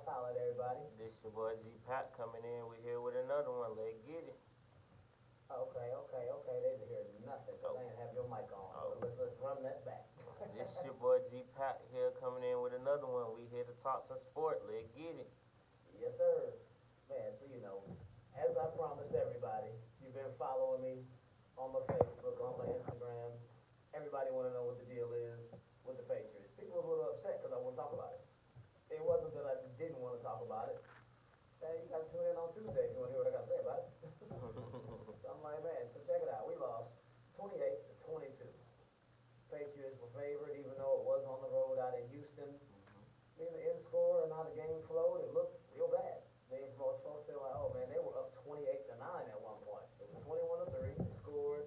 What's holla at everybody? This your boy G Pat coming in. We here with another one. Let's get it. Okay. They didn't hear nothing because Oh. I didn't have your mic on. Oh. Let's run that back. This your boy G Pat here coming in with another one. We here to talk some sport. Let's get it. Yes, sir. Man, so as I promised everybody, you've been following me on my Facebook, on my Instagram. Everybody want to know what the deal is with the Patriots. People were a little upset because I wouldn't talk about it. It wasn't that I didn't want to talk about it. Hey, you got to tune in on Tuesday if you want to hear what I got to say about it. So I'm like, man, so check it out. We lost 28-22. Patriots were favored, even though it was on the road out in Houston. I mean, the end score and how the game flowed, it looked real bad. Most folks say, like, oh man, they were up 28-9 at one point. It was 21-3. They scored,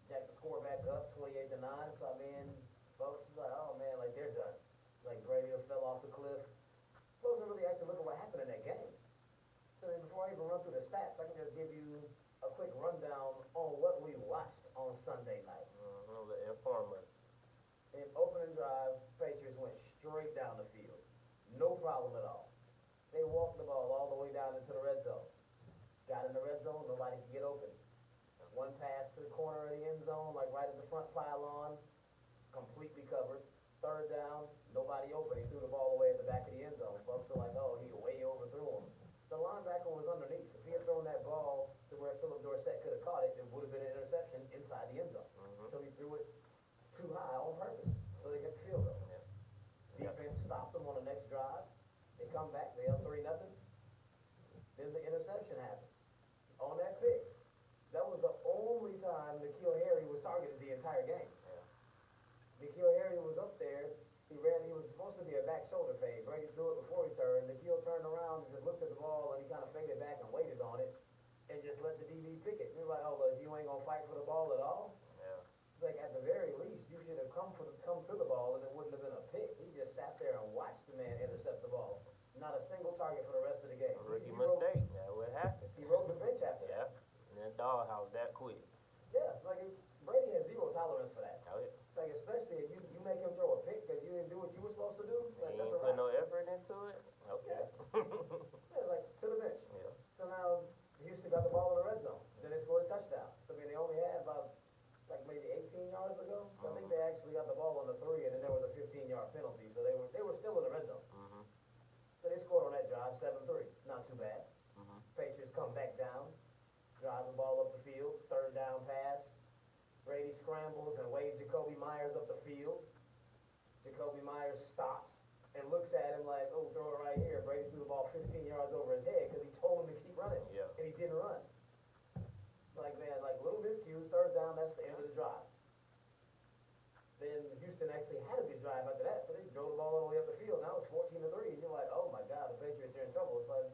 jacked the score back up 28-9. So I mean, folks was like, oh man, like they're done. Like Brady fell off the cliff. Folks are really actually looking at what happened in that game. So before I even run through the stats, I can just give you a quick rundown on what we watched on Sunday night. Inform us. In opening drive, Patriots went straight down the field. No problem at all. They walked the ball all the way down into the red zone. Got in the red zone, nobody could get open. One pass to the corner of the end zone, like right at the front pylon, completely covered. Third down, nobody open. He threw the ball away at the back of the end zone. Folks are like, oh, he way overthrew him. The linebacker was underneath. If he had thrown that ball to where Philip Dorsett could have caught it, it would have been an interception inside the end zone. So he threw it too high on purpose, so they get the field goal. Defense stopped them on the next drive. They come back, they up 3-0. Then the interception happened. On that pick, that was the only time N'Keal Harry was targeted the entire game. N'Keal Harry was up there. He was supposed to be a back shoulder fade. Brady threw it before he turned. N'Keal turned around and just looked at the ball, and he kind of faded back and waited on it and just let the DB pick it. You're like, oh, well, you ain't going to fight for the ball at all? Like at the very least, you should have come to the ball, and it wouldn't have been a pick. He just sat there and watched the man intercept the ball. Not a single target for the rest of the game. Rookie mistake. That's what happens. He rode the bench after that. And then doghouse that quick. Yeah, like Brady has zero tolerance for that. Oh, yeah. Like especially if you make him throw a pick because you didn't do what you were supposed to do. Like, He ain't put no effort into it. Okay. Yeah, like to the bench. Yeah. So now Houston got the ball in the red zone. Then they scored a touchdown. So I mean, they only had about maybe 18 yards ago. I think they actually got the ball on the 3, and then there was a 15-yard penalty. So they were still in the red zone. So they scored on that drive, 7-3. Not too bad. Patriots come back down, drive the ball up the field, third down pass. Brady scrambles and waves Jacoby Myers up the field. Jacoby Myers stops and looks at him like, oh, throw it right here. Brady threw the ball 15 yards over his head because he told him to keep running. And he didn't run. Like, man, like little miscues, third down, that's the end of the drive. Then Houston actually had a good drive after that, so they drove the ball all the way up the field. Now it's 14-3, and you're like, oh my God, the Patriots are in trouble. It's like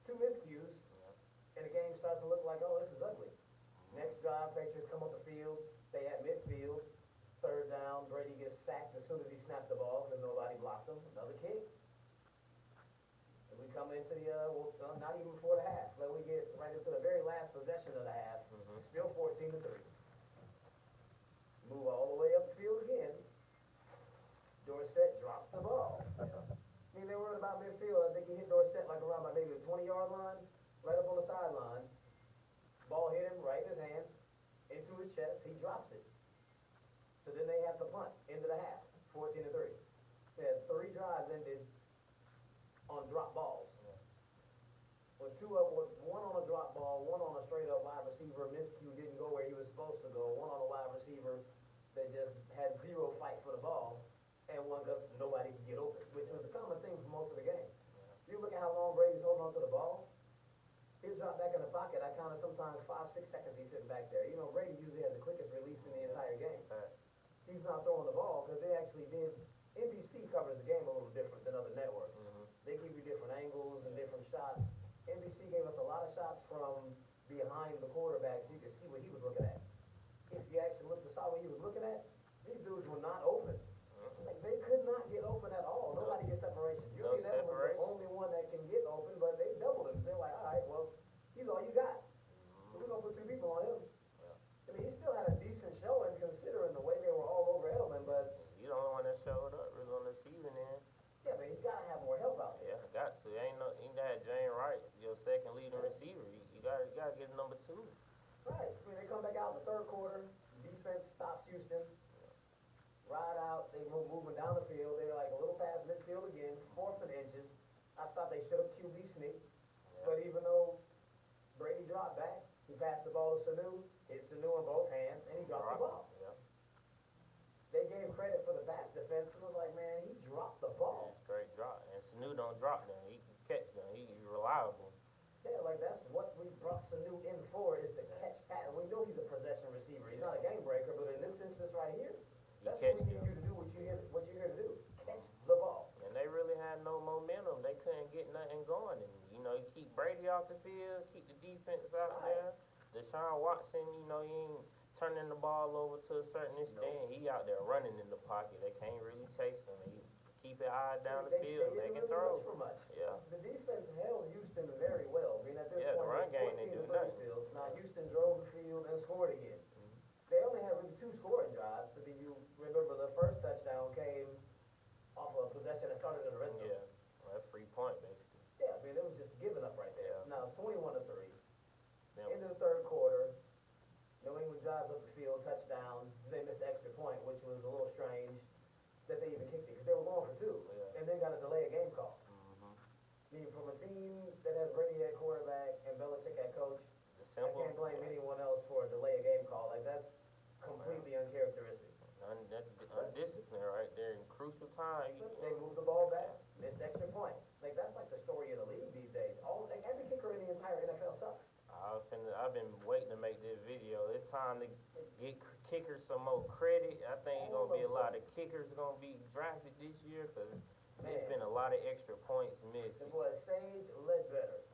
2 miscues, and the game starts to look like, oh, this is ugly. Next drive, Patriots come up the field. They at midfield. Third down, Brady gets sacked as soon as he snapped the ball because nobody blocked him. Another kick. And we come into the, not even before the half. Let we get right into the very last possession of the half. Still 14-3. Move all the way up the field again. Dorsett drops the ball. I mean, they were about midfield. I think he hit Dorsett like around maybe the 20-yard line, right up on the sideline. Ball hit him right in his hands, into his chest. He drops it. So then they have the punt into the half, 14-3. They had 3 drives ended on drop balls. With one on a drop ball, one on a straight up wide receiver, miscue didn't go where he was supposed to go, one on a wide receiver that just had zero fight for the ball, and one because nobody could get open, which was the common thing for most of the game. You look at how long Brady's holding on to the ball, he'll drop back in the pocket. I counted sometimes 5-6 seconds he's sitting back there. You know, Brady usually has the quickest release in the entire game. He's not throwing the ball because they actually did. NBC covers the game a little different than other networks. They give you different angles and different shots. NBC gave us a lot of shots from behind the quarterback so you could see what he was looking at. If you actually saw what he was looking at, these dudes were not open. Like they could not get open at all. Nobody gets separation. Usually that was the only one that can get open, but they doubled him. They're like, all right, well, he's all you got. So we're gonna put 2 people on him. I mean, he still had a decent showing considering the way they were all over Edelman, but you don't want to show it up really on the receiving end. yeah, man, he's gotta have more help out there. Yeah, got quarter, defense stops Houston. Ride out, they were moving down the field. They were like a little past midfield again, 4th and inches. I thought they should have QB sneaked, but even though Brady dropped back, he passed the ball to Sanu, hit Sanu in both hands, and he dropped the ball. Yeah. They gave credit for the Pats defense. It was like, man, he dropped the ball. Yeah, straight drop. And Sanu don't drop them. He can catch them. He's reliable. Yeah, like that's what we brought Sanu in for, is to catch Pat. We know he's a possession receiver. He's not a game breaker, but in this instance right here, that's what we need you to do, what you're here to do. Catch the ball. And they really had no momentum. They couldn't get nothing going. And, you keep Brady off the field, keep the defense out there. Deshaun Watson, he ain't turning the ball over to a certain extent. He out there running in the pocket. They can't really chase him. He keep an eye down the field. They can throw. For much. Yeah. The defense held Houston very well. I mean, at this the point, run game, they do nothing. Steals. Now, Houston drove the field and scored again. They only had really 2 scoring drives. So you remember the first touchdown came off of a possession that started in the red zone. Yeah, that's free point, basically. Yeah, I mean, it was just giving up right there. Yeah. Now it's 21-3. Simple. Into the 3rd quarter, New England drives up the field, touchdown. They missed the extra point, which was a little strange that they even kicked it, because they were going for 2, and then got a delay of game call. I mean, from a team that has Brady at quarterback and Belichick at coach, I can't blame anyone else for a delay of game call. Like, that's completely uncharacteristic. Undisciplined right there in crucial time. They moved the ball back, missed extra point. Like, that's like the story of the league these days. Every kicker in the entire NFL sucks. I've been waiting to make this video. It's time to get kickers some more credit. I think it's going to be a lot of kickers going to be drafted this year, because there's been a lot of extra points missed. The boy Sage Ledbetter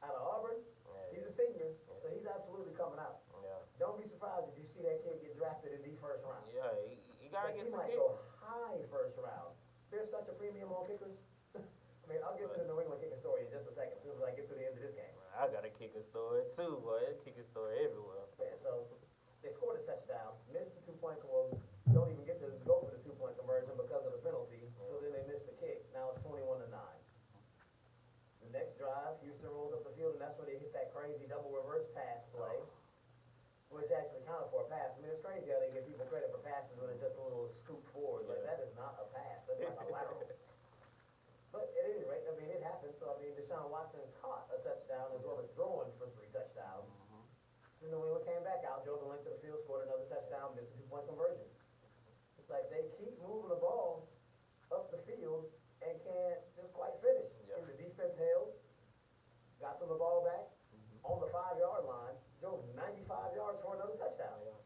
out of Auburn. He's a senior, so he's absolutely coming out. Yeah. Don't be surprised if you see that kid get drafted in the 1st round. Yeah, he got to get some kicks. He might go high 1st round. There's such a premium on kickers. I mean, I'll get to the New England kicker story in just a second, as soon as I get to the end of this game. I got a kicker story too, boy. There's kicker story everywhere. Yeah, so they scored a touchdown, missed the 2-point conversion, don't even get to go for the 2-point conversion because of the penalty, so then they missed the kick. Now it's 21-9. The next drive, Houston rolls up the field, and that's when they hit that crazy double reverse pass play, which actually counted for a pass. I mean, it's crazy how they give people credit for passes when it's just a little scoop forward. Like, that is not a pass. That's like a lateral. But at any rate, I mean, it happened. So, I mean, Deshaun Watson caught a touchdown as well as throwing for 3 touchdowns. So New England came back out, drove the length of the field, scored another touchdown, missed a 2-point conversion. It's like they keep moving the ball up the field and can't just quite finish. Yep. And the defense held, got them the ball back on the 5-yard line, drove 95 yards for another touchdown. Yeah.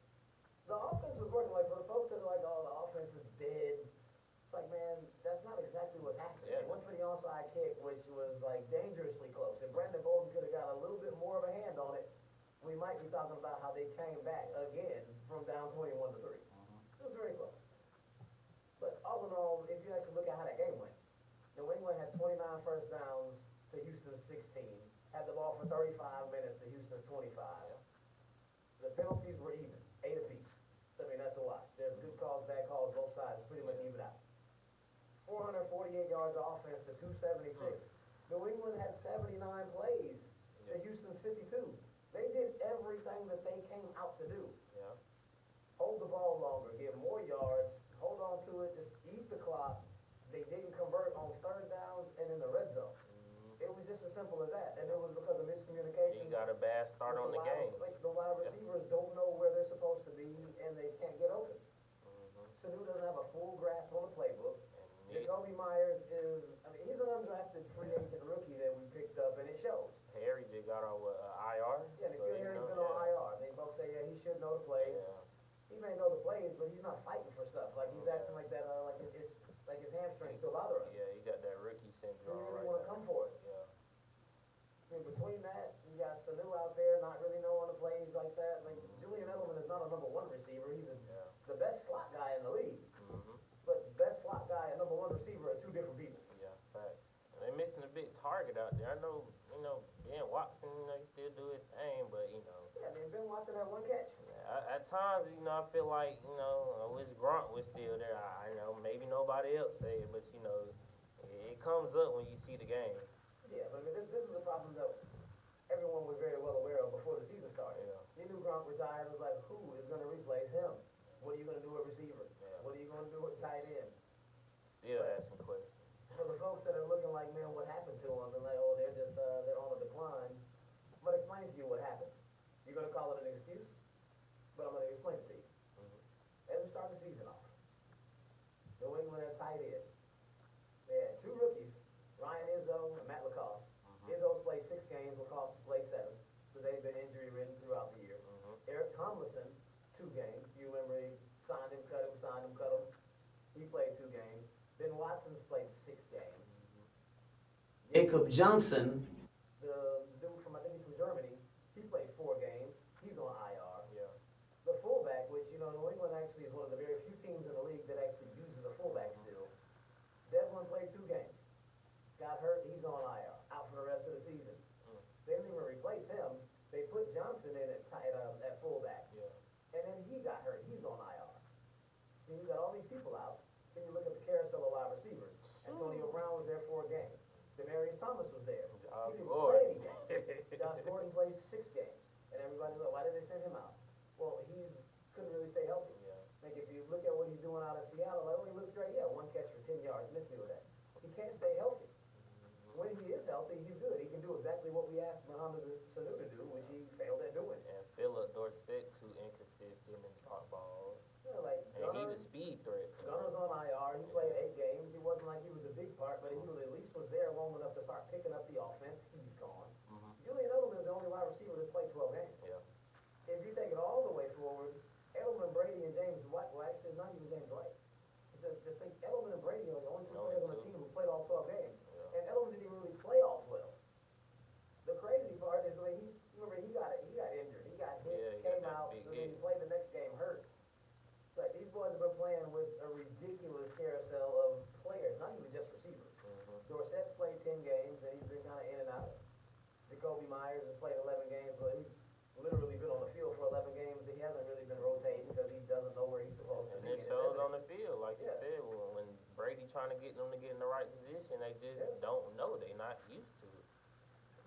The offense was working. Like, for the folks that are like, oh, the offense is dead, it's like, man, that's not exactly what's happening. Yeah. They went for the onside kick, which was like dangerously close. If Brandon Bolden could have got a little bit more of a hand on it, we might be talking about how they came back again from down 21-3. It was very close. But all in all, if you actually look at how that game went, New England had 29 first downs to Houston's 16, had the ball for 35 minutes to Houston's 25. The penalties were even, 8 apiece. I mean, that's a wash. There's good calls, bad calls, both sides, pretty much even out. 448 yards of offense to 276. New England had 79 plays to Houston's 52. They did everything that they came out to do. Yeah. Hold the ball longer, get more yards, hold on to it, just eat the clock. They didn't convert on 3rd downs and in the red zone. It was just as simple as that, and it was because of miscommunication. He got a bad start on the game. Like, the wide receivers don't know where they're supposed to be, and they can't get open. Sanu doesn't have a full grasp on the playbook. Jacoby Myers is, I mean, he's an undrafted free agent rookie that we picked up, and it shows. Harry just got on IR. Yeah, Nikhil Harry's been on IR. They both say, yeah, he should know the plays. Yeah. He may know the plays, but he's not fighting for stuff. Like, he's acting like that, like it's like his hamstring still bothering him. Yeah, he got that rookie syndrome. He really want to come for it. Yeah. I mean, between that, you got Sanu out there not really knowing the plays like that. Like, Julian Edelman is not a number 1 receiver. He's the best slot guy in the league. But best slot guy and number 1 receiver are 2 different people. Yeah, fact. And they missing a big target out there. I know, Ben Watson, he still do his thing, but, Yeah, I mean, Ben Watson had 1 catch. Yeah, at times, I feel like, I wish Grunt was still there. I know maybe nobody else say it, but, it comes up when you see the game. Yeah, but I mean, this is a problem that everyone was very well aware of before the season started. Yeah. knew Gronk retired, it was like, who is gonna replace him? What are you gonna do at receiver? Yeah. What are you gonna do at tight end? Still asking questions. For the folks that are looking like, man, what happened to them? And like, oh, they're just, they're on a decline. I'm gonna explain to you what happened. You're gonna call it an excuse, but I'm gonna explain it to you. As we start the season off, New England at tight end, they had two rookies, Ryan Izzo and Matt Lacoste. Izzo's played 6 games, Lacoste has played 7, so they've been injury-ridden throughout the year. Eric Tomlinson, 2 games. You remember he signed him, cut him, signed him, cut him. He played 2 games. Ben Watson's played 6 games. Jacob Johnson, the dude from, I think he's from Germany, he played 4 games. He's on IR. Yeah. The fullback, which, you know, New England actually is one of the very few teams in the league that actually uses a fullback still. Devlin played 2 games. Got hurt, he's on IR, out for the rest of the season. They didn't even replace him. They put Johnson in at fullback. Yeah. And then he got hurt, he's on IR. So you got all these people out. Then you look at the carousel of wide receivers. Antonio Brown was there for a game. Demaryius Thomas was there. He didn't play any games. Josh Gordon plays 6 games. And everybody's like, why did they send him out? Well, he couldn't really stay healthy. Yeah. Like if you look at what he's doing out of Seattle, like, oh, he looks great. Yeah, 1 catch for 10 yards. Miss me with that. He can't stay healthy. When he is healthy, he's good. He can do exactly what we asked Mohamed Sanu to do, which he failed at doing. And Philip Dorsett, too inconsistent and drop balls. Yeah, like And he's a speed threat. Gunner's on IR. He played 8 games. He wasn't like he was a big part, but he at least was there long enough to start picking up the offense. He's gone. Julian Edelman is the only wide receiver that's played 12 games. Yeah. If you take it all the way forward, Edelman, Brady, and James White, well, actually, not even James White. Just think Edelman and Brady are the only 2 players on the team who played all 12 games. Yeah. And Edelman didn't even really play all 12. The crazy part is the way he got injured. He got hit, Yeah, he came got that out, big and then he hit. played the next game hurt. It's like these boys have been playing with a ridiculous carousel of players, not even just receivers. Dorsett's played 10 games, and he's been kind of in and out. Jacoby Myers has played 11 games, but he's literally been on the field for 11 games. He hasn't really been rotating because he doesn't know where he's supposed to And be. it shows on the field, like Yeah. you said, when Brady trying to get them to get in the right position, they just don't know. They not used to it.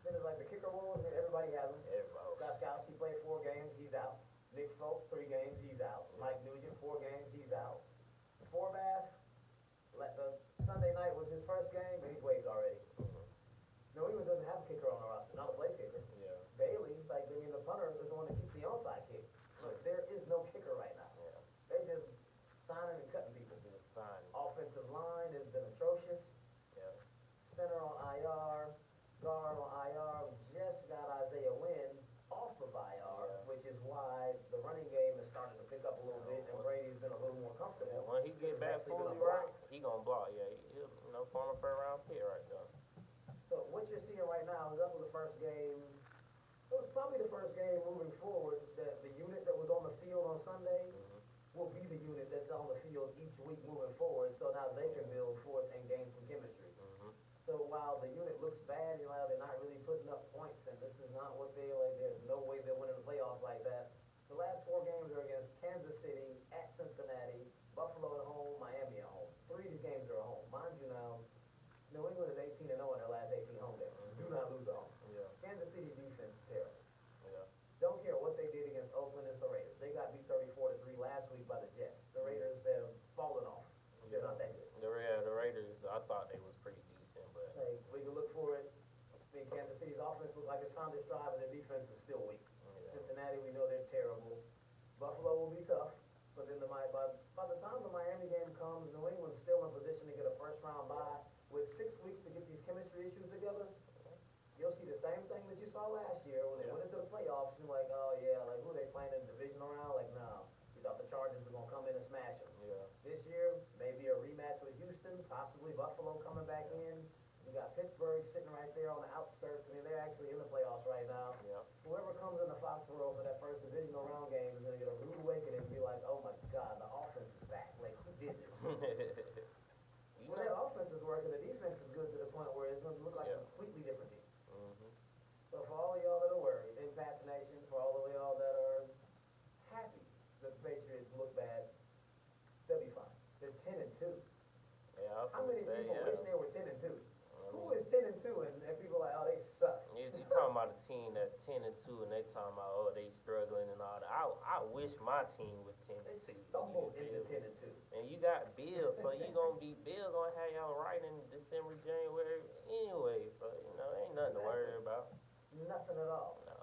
Then it's like the kicker woes, I mean, everybody has them. Everybody. Goskowski played 4 games, he's out. Nick Folk, 3 games, he's out. Mike Nugent, 4 games, he's out. Forbath, the Sunday night was his first game, and he's waived already. New England doesn't have a kicker on the roster, not a place kicker. Yeah. Bailey, the punter is the one that keeps the onside kick. Look, there is no kicker right now. Yeah. They just signing and cutting people. Just fine. Offensive line has been atrocious. Yeah. Center on IR, guard on IR. We just got Isaiah Wynn off of IR, which is why the running game is starting to pick up a little bit, and Brady's been a little more comfortable. When he get back fully right, he gonna block. Yeah, he'll, former first round pick right there. So what you're seeing right now is up to the first game. It was probably the first game moving forward that the unit that was on the field on Sunday will be the unit that's on the field each week moving forward. So now they can build forth and gain some chemistry. So while the unit looks bad, they're not really putting up points, and this is not what they like. There's no way they're winning the playoffs like that. The last 4 games are against Kansas City, at Cincinnati, Buffalo at home, Miami at home. 3 of these games are at home. Mind you now, New England is 18-0 in their last 18 home games. Do not lose at home. Yeah. Kansas City defense is terrible. Yeah. Don't care what they did against Oakland, it's the Raiders. They got beat 34-3 last week by the Jets. The Raiders have fallen off. They're not that good. The Raiders, I thought they was pretty decent, but Like, we can look for it. I mean, Kansas City's offense looks like it's found its stride, but their defense is still weak. Cincinnati, we know they're terrible. Buffalo will be tough, but then by the time the Miami game comes, New England's still in position to get a first-round bye. With 6 weeks to get these chemistry issues together, you'll see the same thing that you saw last year when they went into the playoffs. You're like, oh yeah, like who are they playing in the divisional round? Like, no, we thought the Chargers were gonna come in and smash them. yeah. This year, maybe a rematch with Houston, possibly Buffalo coming back in. You got Pittsburgh sitting right there on the outskirts. I mean, they're actually in the playoffs right now. Yeah. Whoever comes into Foxborough for that first divisional round game is gonna get a rude awakening and be like, oh my God, the offense is back. Like, who did this? When that offense is working, the defense is good to the point where it's gonna look like a completely different team. So for all of y'all that are worried, and Pats Nation, for all of y'all that are happy that the Patriots look bad, they'll be fine. They're 10-2. Yeah, I was How gonna many say, people yeah. wish they were 10-2? I Who mean, is 10-2 and people are like, oh, they suck? you talking about a team that's 10-2 and they talking about, oh, they struggling and I wish my team was 10 They and 2. stumbled You into feel me? 10-2. And you got Bills, so you gonna be Bill gonna have y'all right in December, January anyway. So ain't nothing to worry about. Nothing at all. No.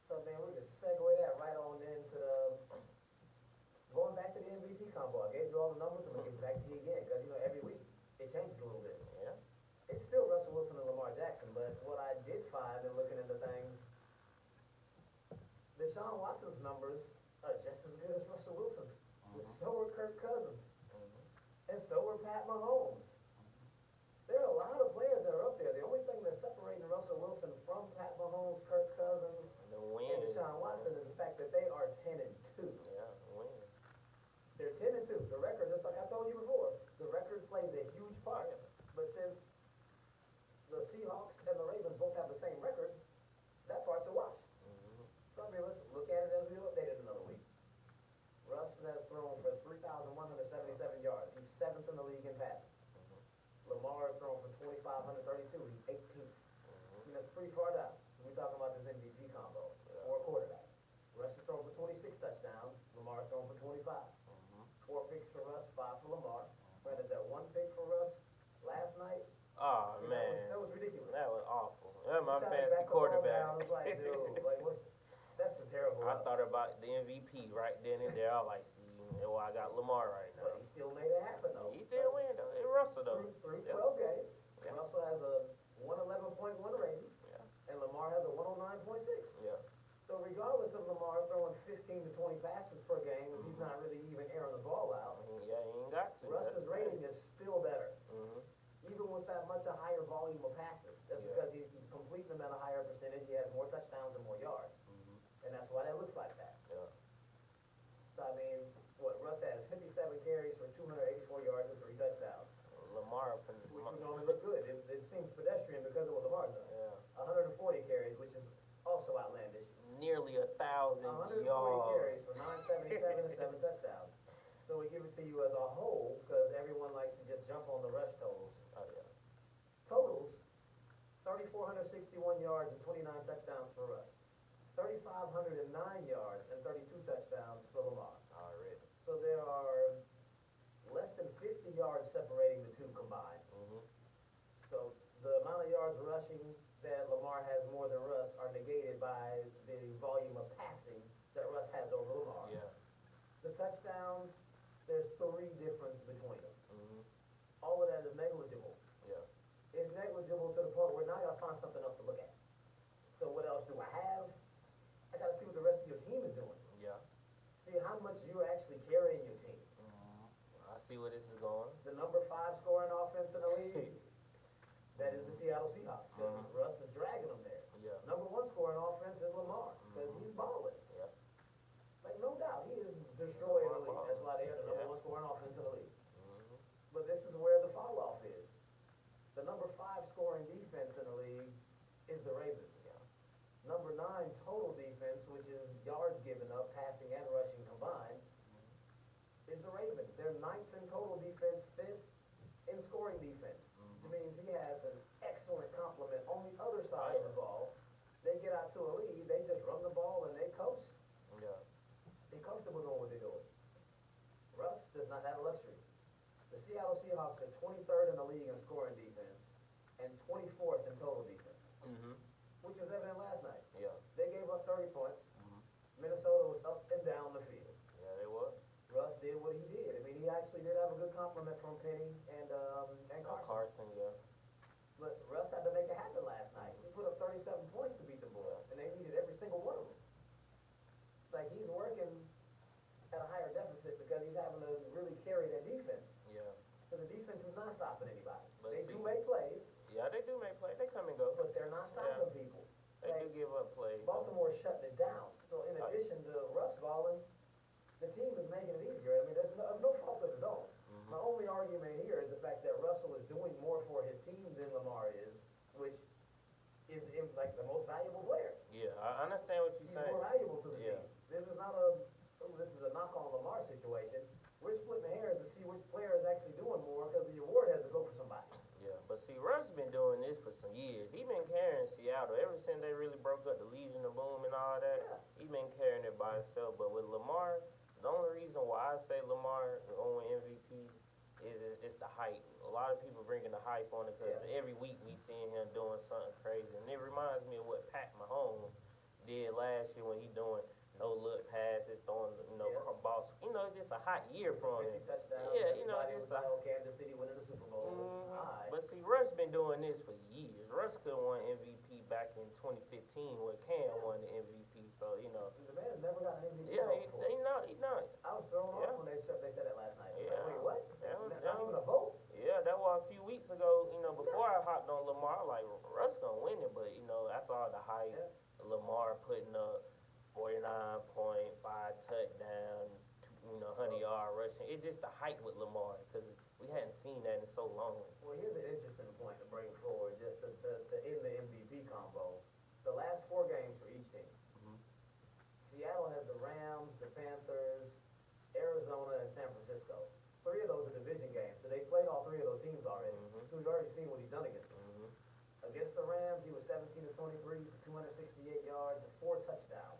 So man, we can segue that right on into the going back to the MVP combo. I gave you all the numbers. I'm gonna give it back to you again because every week it changes a little bit. Yeah. It's still Russell Wilson and Lamar Jackson, but what I did find in looking into things, Deshaun Watson's numbers are just as good as Russell Wilson's. And so are Kirk Cousins. And so are Pat Mahomes. There are a lot of players that are up there. The only thing that's separating Russell Wilson from Pat Mahomes, Kirk Cousins, and Deshaun Watson is the fact that they are 10-2. Yeah, win. They're 10-2. The record, just like I told you before, the record plays a huge part. But since the Seahawks and the Ravens both have the same record, that part's a wash. So I mean, let's look at it as we update it another week. Russ has thrown for 3,177 yards. He's 7th in the league in passing. Lamar has thrown for 2,532. He's 18th. I mean, that's pretty far down. We're talking about this MVP combo for a quarterback. Russ has thrown for 26 touchdowns. Lamar has thrown for 25. 4 picks for Russ, 5 for Lamar. Granted, that 1 pick for Russ last night. Oh man, that was ridiculous. That was awful. That's my He fantasy quarterback. I was like, dude, that's some terrible. I thought about the MVP right then and there. I was like, see, I got Lamar right now. But he still made it happen though. He did win though. It Russell though. Through 12 games, Russell has a 111.1 rating, and Lamar has a 109.6. Yeah. So regardless of Lamar throwing 15 to 20 passes per game, as he's not really even airing the ball out, Yeah, he ain't got to. Russ's rating is still better. Even with that much a higher volume of passes. That's because he's completing them at a higher percentage. He has more touchdowns and more yards. And that's why that looks like that. Yeah. So I mean, Russ has 57 carries for 284 yards and 3 touchdowns. Lamar which would normally look good. It seems pedestrian because of what Lamar's done. Yeah. 140 carries, which is also outlandish. Nearly 1,000 140 yards. carries for 977 and 7 touchdowns. So we give it to you as a whole because everyone likes to just jump on the rush totals. Oh yeah. Totals, 3,461 yards and 29 touchdowns for Russ. 3,509 yards and 32 touchdowns for Lamar. Already. So there are less than 50 yards separating the two combined. So the amount of yards rushing that Lamar has more than Russ are negated by the volume of passing that Russ has over Lamar. Yeah. The touchdowns, there's 3 difference between them. All of that is negligible. Yeah. It's negligible to the point where now I gotta find something else to look at. So what else do I have? I gotta see what the rest of your team is doing. Yeah. See how much you're actually carrying your team. I see where this is going. The number 5 scoring offense in the league, that is the Seattle Seahawks, because Russ is dragging them there. Yeah. Number 1 scoring offense is Lamar, because he's balling. Yeah. Like, no doubt, he is destroying the league. That's why they're the number 1 scoring offense in the league. But this is where the fall off is. The number 5 scoring defense in the league is the Ravens. Number 9 total defense, which is yards given up, passing and rushing combined, is the Ravens. They're 9th in total defense, 5th in scoring defense. Which means he has an excellent complement on the other side of the ball. They get out to a lead, they just run the ball and they coast. Yeah. They're comfortable doing what they're doing. Russ does not have a luxury. The Seattle Seahawks are 23rd in the league in scoring defense and 24th in total defense. Which was evident last night. Yeah. They gave up 30 points. Minnesota was up and down the field. Yeah, they was. Russ did what he did. I mean, he actually did have a good compliment from Penny and Carson. Carson, yeah. But Russ had to make it happen last night. He put up 37 points to beat the Bulls, and they needed every single one of them. Like, he's working at a higher deficit because he's having to really carry their defense. Yeah. Because the defense is not stopping anybody. But they do make plays. Yeah, they do make plays. They come and go. But they're not stopping people. They do give up plays. Baltimore shutting it down. So in addition to Russ balling, the team is making it easier. I mean, there's no fault of his own. My only argument here is the fact that Russell is doing more for his team than Lamar is, which is like the most valuable player. Yeah, I understand what you're saying. He's more valuable to the team. This is a knock on Lamar situation. We're splitting hairs to see which player is actually doing more because the award has to go for somebody. Yeah, but see, Russ been doing this for some years. He been carrying Seattle ever since they really broke up the Legion of Boom and all that. Yeah. He been carrying it by himself. But with reason why I say Lamar going MVP is it's the hype. A lot of people bringing the hype on it because every week we seeing him doing something crazy, and it reminds me of what Pat Mahomes did last year when he doing no look passes, throwing balls. You know, it's just a hot year for him. 50 touchdowns. Yeah, you know, Everybody just was like, Kansas City winning the Super Bowl. Alright. But see, Russ been doing this for years. Russ could have won MVP back in 2015 when Cam won the MVP. So you know, The man has never got an MVP yeah, before. he not. I was thrown off when they said that last night. Yeah. Like, wait, what? That Not even a vote? Yeah, that was a few weeks ago. You know, before I hopped on Lamar, like Russ gonna win it, but you know, after all the hype, Lamar putting up 49.5 touchdown, 100-yard rushing. It's just the hype with Lamar because we hadn't seen that in so long. Well, here's an interesting point to bring forward, just to end the MVP combo. The last 4 games for each team. Seattle has the Rams, the Panthers, Arizona, and San Francisco. 3 of those are division games, so they played all 3 of those teams already. So we've already seen what he's done against them. Against the Rams, he was 17 of 23 for 268 yards and 4 touchdowns.